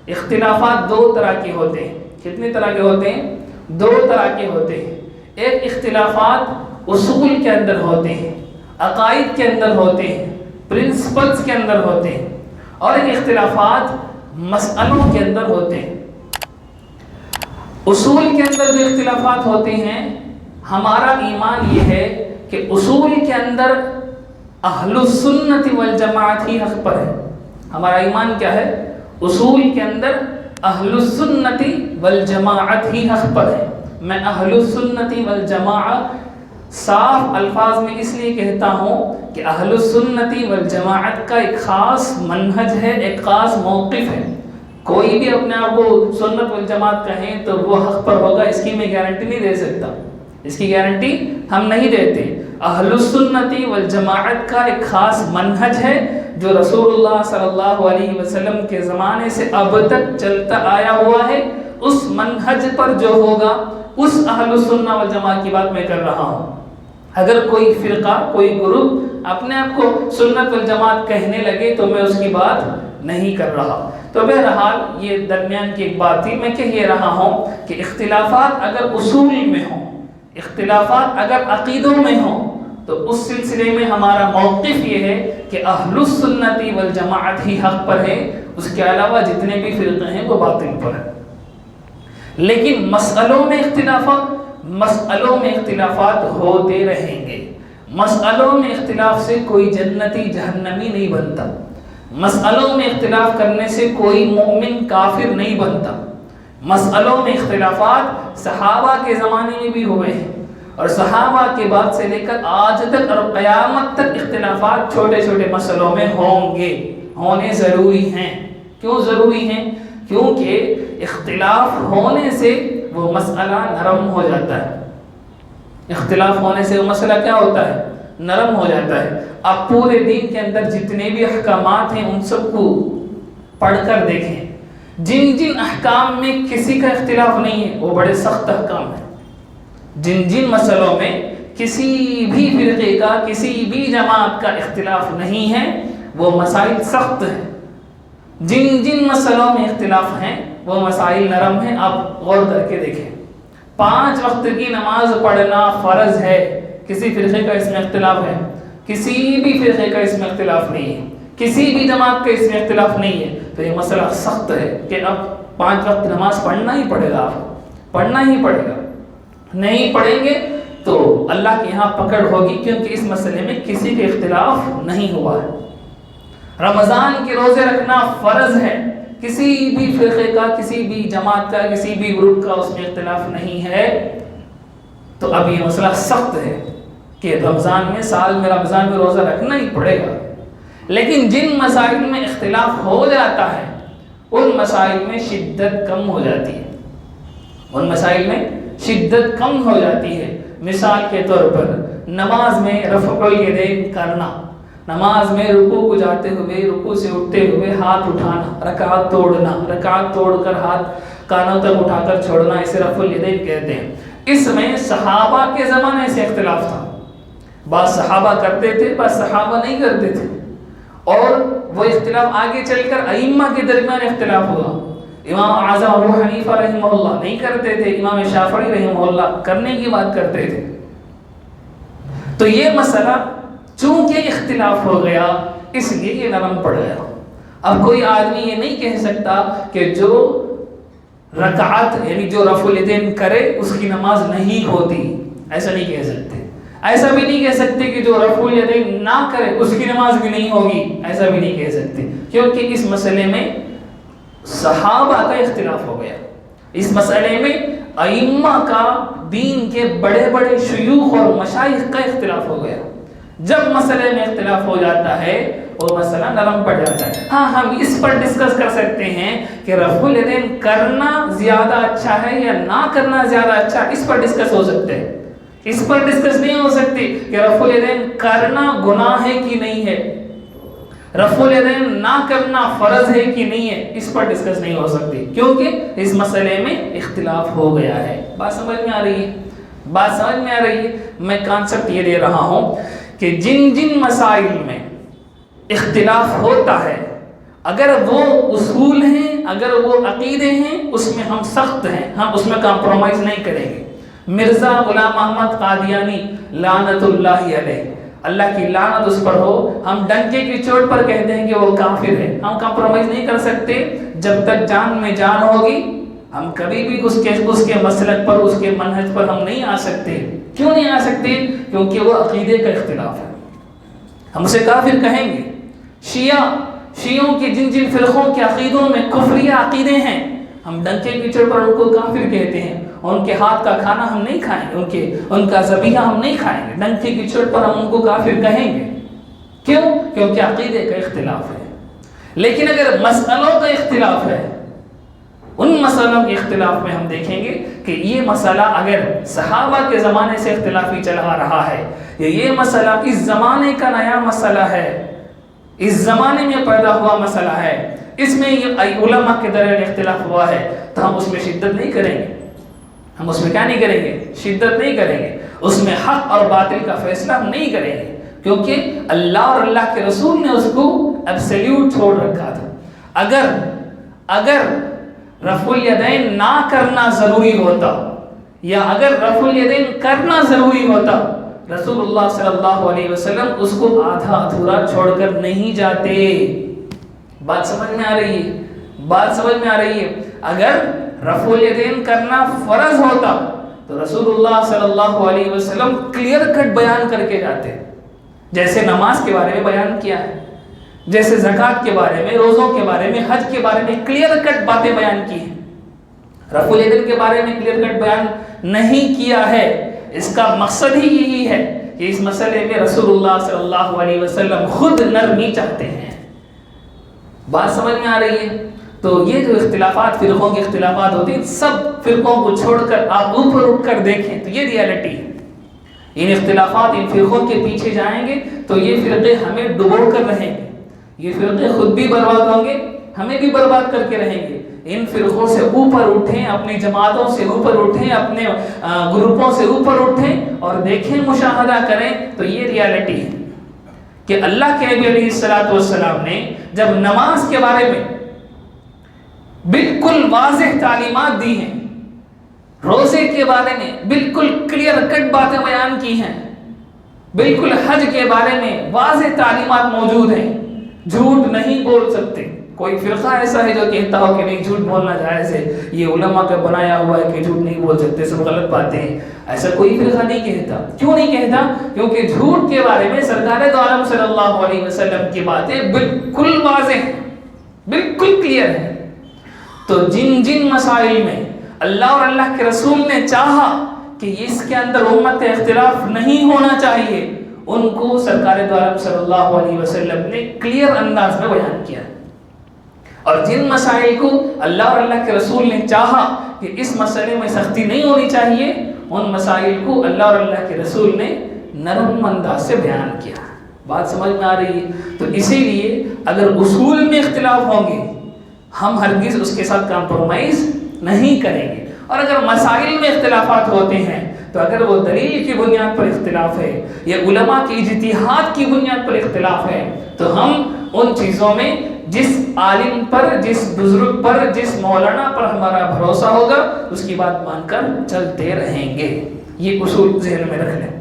اختلافات دو طرح کے ہوتے ہیں. کتنے طرح کے ہوتے ہیں؟ دو طرح کے ہوتے ہیں. ایک اختلافات اصول کے اندر ہوتے ہیں، عقائد کے اندر ہوتے ہیں، پرنسپلز کے اندر ہوتے ہیں، اور ایک اختلافات مسئلوں کے اندر ہوتے ہیں. اصول کے اندر جو اختلافات ہوتے ہیں، ہمارا ایمان یہ ہے کہ اصول کے اندر اہل السنت والجماعت ہی حق پر ہے. ہمارا ایمان کیا ہے؟ اصول کے اندر اہل السنت والجماعت ہی حق پر ہے. میں اہل السنت والجماعت صاف الفاظ میں اس لیے کہتا ہوں کہ اہل السنت والجماعت کا ایک خاص منہج ہے، ایک خاص موقف ہے. کوئی بھی اپنے آپ کو سنت والجماعت کہیں تو وہ حق پر ہوگا، اس کی میں گارنٹی نہیں دے سکتا، اس کی گارنٹی ہم نہیں دیتے. اہل السنت والجماعت کا ایک خاص منہج ہے جو رسول اللہ صلی اللہ علیہ وسلم کے زمانے سے اب تک چلتا آیا ہوا ہے. اس منہج پر جو ہوگا اس اہل السنہ والجماعت کی بات میں کر رہا ہوں. اگر کوئی فرقہ، کوئی گروپ اپنے آپ کو سنت والجماعت کہنے لگے تو میں اس کی بات نہیں کر رہا. تو بہرحال یہ درمیان کی ایک بات تھی. میں کہہ یہ رہا ہوں کہ اختلافات اگر اصول میں ہوں، اختلافات اگر عقیدوں میں ہوں، تو اس سلسلے میں ہمارا موقف یہ ہے کہ اہل السنت والجماعت ہی حق پر ہے، اس کے علاوہ جتنے بھی فرقے ہیں وہ باطل پر ہیں. لیکن مسئلوں میں اختلافات ہوتے رہیں گے. مسئلوں میں اختلاف سے کوئی جنتی جہنمی نہیں بنتا. مسئلوں میں اختلاف کرنے سے کوئی مومن کافر نہیں بنتا. مسئلوں میں اختلافات صحابہ کے زمانے میں بھی ہوئے ہیں، اور صحابہ کے بعد سے لے کر آج تک اور قیامت تک اختلافات چھوٹے چھوٹے مسئلوں میں ہوں گے، ہونے ضروری ہیں. کیوں ضروری ہیں؟ کیونکہ اختلاف ہونے سے وہ مسئلہ نرم ہو جاتا ہے. اختلاف ہونے سے وہ مسئلہ کیا ہوتا ہے؟ نرم ہو جاتا ہے. آپ پورے دین کے اندر جتنے بھی احکامات ہیں ان سب کو پڑھ کر دیکھیں. جن جن احکام میں کسی کا اختلاف نہیں ہے وہ بڑے سخت احکام ہیں. جن جن مسئلوں میں کسی بھی فرقے کا، کسی بھی جماعت کا اختلاف نہیں ہے وہ مسائل سخت ہیں. جن جن مسئلوں میں اختلاف ہیں وہ مسائل نرم ہیں. آپ غور کر کے دیکھیں. 5 وقت کی نماز پڑھنا فرض ہے، کسی فرقے کا اس میں اختلاف ہے؟ کسی بھی فرقے کا اس میں اختلاف نہیں ہے، کسی بھی جماعت کا اس میں اختلاف نہیں ہے. تو یہ مسئلہ سخت ہے کہ اب 5 وقت نماز پڑھنا ہی پڑے گا. آپ پڑھنا ہی پڑے گا. نہیں پڑھیں گے تو اللہ کے یہاں پکڑ ہوگی، کیونکہ اس مسئلے میں کسی کے اختلاف نہیں ہوا ہے. رمضان کے روزے رکھنا فرض ہے، کسی بھی فرقے کا، کسی بھی جماعت کا، کسی بھی گروپ کا اس میں اختلاف نہیں ہے. تو اب یہ مسئلہ سخت ہے کہ رمضان میں، سال میں رمضان میں روزہ رکھنا ہی پڑے گا. لیکن جن مسائل میں اختلاف ہو جاتا ہے ان مسائل میں شدت کم ہو جاتی ہے. ان مسائل میں شدت کم ہو جاتی ہے. مثال کے طور پر نماز میں رفع الیدین کرنا، نماز میں رکوع کو جاتے ہوئے، رکوع سے اٹھتے ہوئے ہاتھ اٹھانا، رکعت توڑنا، رکعت توڑ کر ہاتھ کانوں تک اٹھا کر چھوڑنا، اسے رفع الیدین کہتے ہیں. اس میں صحابہ کے زمانے سے اختلاف تھا. بعض صحابہ کرتے تھے، بعض صحابہ نہیں کرتے تھے، اور وہ اختلاف آگے چل کر ائمہ کے درمیان اختلاف ہوا. امام اعظم ابو حنیفہ رحمہ اللہ نہیں کرتے تھے، امام شافعی رحمہ اللہ کرنے کی بات کرتے تھے. تو یہ مسئلہ چونکہ اختلاف ہو گیا اس لیے یہ نرم پڑ گیا. اب کوئی آدمی یہ نہیں کہہ سکتا کہ جو رکعت یعنی جو رفع الیدین کرے اس کی نماز نہیں ہوتی. ایسا نہیں کہہ سکتے. ایسا بھی نہیں کہہ سکتے کہ جو رفع الیدین نہ کرے اس کی نماز بھی نہیں ہوگی. ایسا بھی نہیں کہہ سکتے، کیونکہ اس مسئلے میں صحابہ کا اختلاف ہو گیا. اس مسئلے میں ائمہ کا، دین کے بڑے بڑے شیوخ اور مشائخ کا اختلاف ہو گیا. جب مسئلے میں اختلاف ہو جاتا ہے وہ مسئلہ نرم پڑ جاتا ہے. ہاں ہم اس پر ڈسکس کر سکتے ہیں کہ رفع الیدین کرنا زیادہ اچھا ہے یا نہ کرنا زیادہ اچھا، اس پر ڈسکس ہو سکتے ہیں. اس پر ڈسکس نہیں ہو سکتی کہ رفع الیدین کرنا گناہ ہے کہ نہیں ہے، رفع الیدین نہ کرنا فرض ہے کہ نہیں ہے، اس پر ڈسکس نہیں ہو سکتی، کیونکہ اس مسئلے میں اختلاف ہو گیا ہے. بات سمجھ میں آ رہی ہے؟ بات سمجھ میں آ رہی ہے؟ میں کانسیپٹ یہ دے رہا ہوں کہ جن جن مسائل میں اختلاف ہوتا ہے اگر وہ اصول ہیں، اگر وہ عقیدے ہیں اس میں ہم سخت ہیں، ہم اس میں کمپرومائز نہیں کریں گے۔ مرزا غلام احمد قادیانی لعنت اللہ علیہ، اللہ کی لعنت اس پر ہو، ہم ڈنکے کی چوٹ پر کہتے ہیں کہ وہ کافر ہے، ہم کمپرومائز نہیں کر سکتے۔ جب تک جان میں جان ہوگی ہم کبھی بھی اس کے مسلک پر، اس کے منہج پر ہم نہیں آ سکتے۔ کیوں نہیں آ سکتے؟ کیونکہ وہ عقیدے کا اختلاف ہے، ہم اسے کافر کہیں گے۔ شیعوں کے جن فرقوں کے عقیدوں میں کفریہ عقیدے ہیں، ہم ڈنکے کی چوٹ پر ان کو کافر کہتے ہیں، ان کے ہاتھ کا کھانا ہم نہیں کھائیں گے، ان کا ذبیحہ ہم نہیں کھائیں گے، ڈنکے کی چوٹ پر ہم ان کو کافر کہیں گے۔ کیوں؟ کیونکہ عقیدے کا اختلاف ہے۔ لیکن اگر مسئلوں کا اختلاف ہے، ان مسئلوں کے اختلاف میں ہم دیکھیں گے کہ یہ مسئلہ اگر صحابہ کے زمانے سے اختلافی چلا رہا ہے، یا یہ مسئلہ اس زمانے کا نیا مسئلہ ہے، اس زمانے میں پیدا ہوا مسئلہ ہے، اس میں یہ علماء کے درمیان اختلاف ہوا ہے، تو ہم اس میں شدت نہیں کریں گے۔ ہم اس میں کیا نہیں کریں گے؟ شدت نہیں کریں گے۔ اس میں حق اور باطل کا فیصلہ ہم نہیں کریں گے، کیونکہ اللہ اور اللہ کے رسول نے اس کو ایبسلیوٹ چھوڑ رکھا تھا۔ اگر رفع الیدین نہ کرنا ضروری ہوتا، یا اگر رفع الیدین کرنا ضروری ہوتا، رسول اللہ صلی اللہ علیہ وسلم اس کو آدھا ادھورا چھوڑ کر نہیں جاتے۔ بات سمجھ میں آ رہی ہے؟ بات سمجھ میں آ رہی ہے؟ اگر رفع الیدین کرنا فرض ہوتا تو رسول اللہ صلی اللہ علیہ وسلم کلیئر کٹ بیان کر کے جاتے، جیسے نماز کے بارے میں بیان کیا ہے، جیسے زکوٰۃ کے بارے میں، روزوں کے بارے میں، حج کے بارے میں کلیئر کٹ باتیں بیان کی ہیں۔ رفع الیدین کے بارے میں کلیئر کٹ بیان نہیں کیا ہے۔ اس کا مقصد ہی یہی ہے کہ اس مسئلے میں رسول اللہ صلی اللہ علیہ وسلم خود نرمی چاہتے ہیں۔ بات سمجھ میں آ رہی ہے؟ تو یہ جو اختلافات، فرقوں کے اختلافات ہوتے ہیں، سب فرقوں کو چھوڑ کر آپ اوپر اٹھ کر دیکھیں تو یہ ریالٹی ہے۔ ان اختلافات، ان فرقوں کے پیچھے جائیں گے تو یہ فرقے ہمیں ڈبو کر رہیں گے، یہ فرقے خود بھی برباد ہوں گے، ہمیں بھی برباد کر کے رہیں گے۔ ان فرقوں سے اوپر اٹھیں، اپنی جماعتوں سے اوپر اٹھیں، اپنے گروپوں سے اوپر اٹھیں اور دیکھیں، مشاہدہ کریں تو یہ ریالٹی ہے کہ اللہ کے نبی علیہ السلام نے جب نماز کے بارے میں بالکل واضح تعلیمات دی ہیں، روزے کے بارے میں بالکل کلیئر کٹ باتیں بیان کی ہیں، بالکل حج کے بارے میں واضح تعلیمات موجود ہیں، جھوٹ نہیں بول سکتے۔ کوئی فرقہ ایسا ہے جو کہتا ہو کہ نہیں جھوٹ بولنا جائز ہے، یہ علماء کا بنایا ہوا ہے کہ جھوٹ نہیں بول سکتے، سب غلط باتیں ہیں، ایسا کوئی فرقہ نہیں کہتا۔ کیوں نہیں کہتا؟ کیونکہ جھوٹ کے بارے میں سرکار دو عالم صلی اللہ علیہ وسلم کی باتیں بالکل واضح ہیں، بالکل کلیئر ہیں۔ تو جن مسائل میں اللہ اور اللہ کے رسول نے چاہا کہ اس کے اندر امت کا اختلاف نہیں ہونا چاہیے، ان کو سرکار دو عالم صلی اللہ علیہ وسلم نے کلیئر انداز میں بیان کیا، اور جن مسائل کو اللہ اور اللہ کے رسول نے چاہا کہ اس مسئلے میں سختی نہیں ہونی چاہیے، ان مسائل کو اللہ اور اللہ کے رسول نے نرم انداز سے بیان کیا۔ بات سمجھ میں آ رہی ہے؟ تو اسی لیے اگر اصول میں اختلاف ہوں گے ہم ہرگز اس کے ساتھ کمپرومائز نہیں کریں گے، اور اگر مسائل میں اختلافات ہوتے ہیں تو اگر وہ دلیل کی بنیاد پر اختلاف ہے یا علماء کی اجتہاد کی بنیاد پر اختلاف ہے تو ہم ان چیزوں میں جس عالم پر، جس بزرگ پر، جس مولانا پر ہمارا بھروسہ ہوگا اس کی بات مان کر چلتے رہیں گے۔ یہ اصول ذہن میں رکھ لیں۔